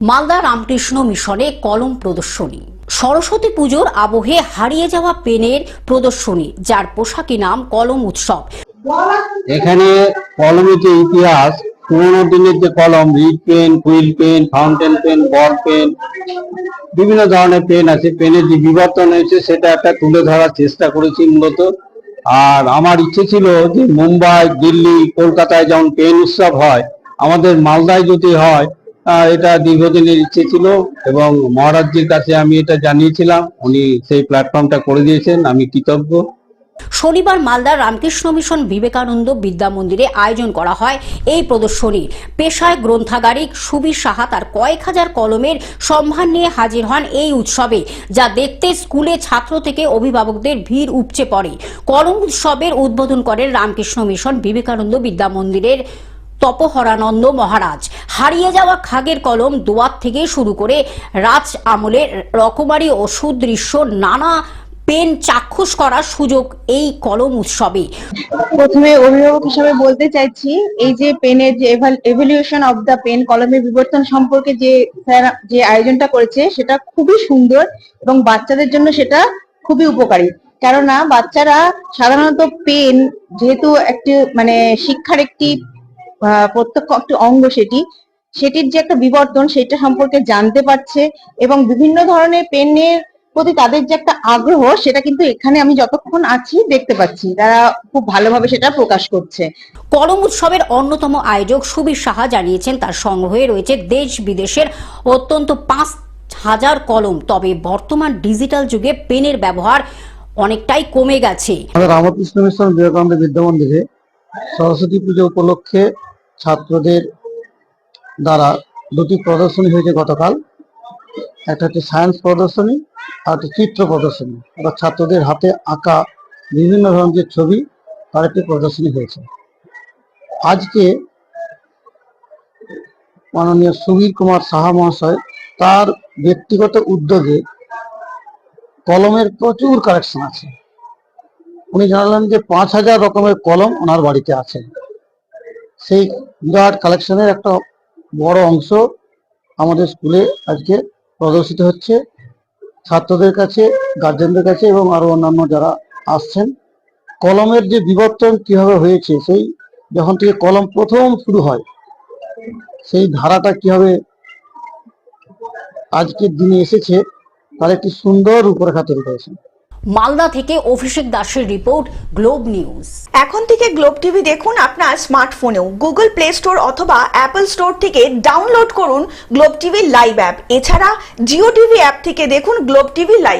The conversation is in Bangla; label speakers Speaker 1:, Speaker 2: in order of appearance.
Speaker 1: মালদা রামকৃষ্ণ মিশনে কলম প্রদর্শনী। সরস্বতী পুজোর আবহে হারিয়ে যাওয়া পেনের প্রদর্শনী, যার পোশাকি নাম কলম উৎসব।
Speaker 2: এখানে কলমের যে ইতিহাস, পুরোনো দিনের যে কলম, reed pen, wheel pen, fountain pen, ball pen, বিভিন্ন ধরনের পেন আছে, পেনের যে বিবর্তন হয়েছে সেটা একটা তুলে ধরার চেষ্টা করেছি মূলত। আর আমার ইচ্ছে ছিল যে মুম্বাই, দিল্লি, কলকাতায় যেমন পেন উৎসব হয়, আমাদের মালদায় যদি হয়, এটা দীর্ঘদিনের ইচ্ছে ছিল এবং মহারাজজির কাছে আমি এটা জানিয়েছিলাম। উনি সেই প্ল্যাটফর্মটা করে দিয়েছেন, আমি কৃতজ্ঞ।
Speaker 1: শনিবার মালদার রামকৃষ্ণ মিশন বিবেকানন্দ বিদ্যা মন্দিরে আয়োজন করা হয় এই প্রদর্শনী। পেশায় গ্রন্থাগারিক সুবীর সাহা তার কয়েক হাজার কলমের সম্ভার নিয়ে হাজির হন এই উৎসবে, যা দেখতে স্কুলে ছাত্র থেকে অভিভাবকদের ভিড় উপচে পড়ে। কলম উৎসবের উদ্বোধন করেন রামকৃষ্ণ মিশন বিবেকানন্দ বিদ্যা মন্দিরের তপহরানন্দ মহারাজ। হারিয়ে যাওয়া খাগের কলম, দোয়াত থেকে শুরু করে রাজ আমলের রকমারি ও সুদৃশ্য নানা পেন চাক্ষুষ করার সুযোগ এই কলম উৎসবে।
Speaker 3: প্রথমে অভিভাবক হিসেবে বলতে চাইছি, এই যে পেনের যে এভলিউশন অফ দা পেন, কলমের বিবর্তন সম্পর্কে যে স্যার যে আয়োজনটা করেছে সেটা খুবই সুন্দর এবং বাচ্চাদের জন্য সেটা খুবই উপকারী। কেননা বাচ্চারা সাধারণত পেন যেহেতু একটি শিক্ষার একটি প্রত্যক্ষ একটি অঙ্গ, সেটির যে একটা বিবর্তন সেটা সম্পর্কে জানতে পারছে এবং বিভিন্ন ধরনের পেনের প্রতি তাদের যে একটা আগ্রহ, সেটা কিন্তু এখানে আমি যতক্ষণ আছি দেখতে পাচ্ছি, তারা খুব ভালোভাবে সেটা প্রকাশ করছে।
Speaker 1: কলম উৎসবের অন্যতম আয়োজক সুবীর সাহা জানিয়েছেন, তার সংগ্রহে রয়েছে দেশ বিদেশের অত্যন্ত 5,000 কলম। তবে বর্তমান ডিজিটাল যুগে পেনের ব্যবহার অনেকটাই কমে গেছে।
Speaker 2: রামকৃষ্ণ মিশন বিবেকানন্দ বিদ্যা মন্দিরে সরস্বতী পুজো উপলক্ষে ছাত্রদের দ্বারা দুটি প্রদর্শনী হয়েছে গতকাল। একটা হচ্ছে সায়েন্স প্রদর্শনী আর একটা চিত্র প্রদর্শনী, অর্থাৎ ছাত্রদের হাতে আঁকা বিভিন্ন ধরনের ছবি, তার একটি প্রদর্শনী হয়েছে। আজকে মাননীয় সুবীর কুমার সাহা মহাশয় তার ব্যক্তিগত উদ্যোগে কলমের প্রচুর কালেকশন আছে। উনি জানালেন যে 5,000 রকমের কলম ওনার বাড়িতে আছে। সেই বিরাট কালেকশনের একটা বড় অংশ আমাদের স্কুলে আজকে প্রদর্শিত হচ্ছে ছাত্রদের কাছে, গার্জেনদের কাছে এবং আরো অন্যান্য যারা আসছেন। কলমের যে বিবর্তন কিভাবে হয়েছে, সেই যখন থেকে কলম প্রথম শুরু হয়, সেই ধারাটা কিভাবে আজকের দিনে এসেছে, তার একটি সুন্দর রূপরেখা তৈরি করেছে।
Speaker 1: মালদা থেকে অভিষেক দাসের রিপোর্ট, গ্লোব নিউজ।
Speaker 4: এখন থেকে গ্লোব টিভি দেখুন আপনার স্মার্টফোনেও। গুগল প্লে স্টোর অথবা অ্যাপল স্টোর থেকে ডাউনলোড করুন গ্লোব টিভি লাইভ অ্যাপ। এছাড়া জিও টিভি অ্যাপ থেকে দেখুন গ্লোব টিভি লাইভ।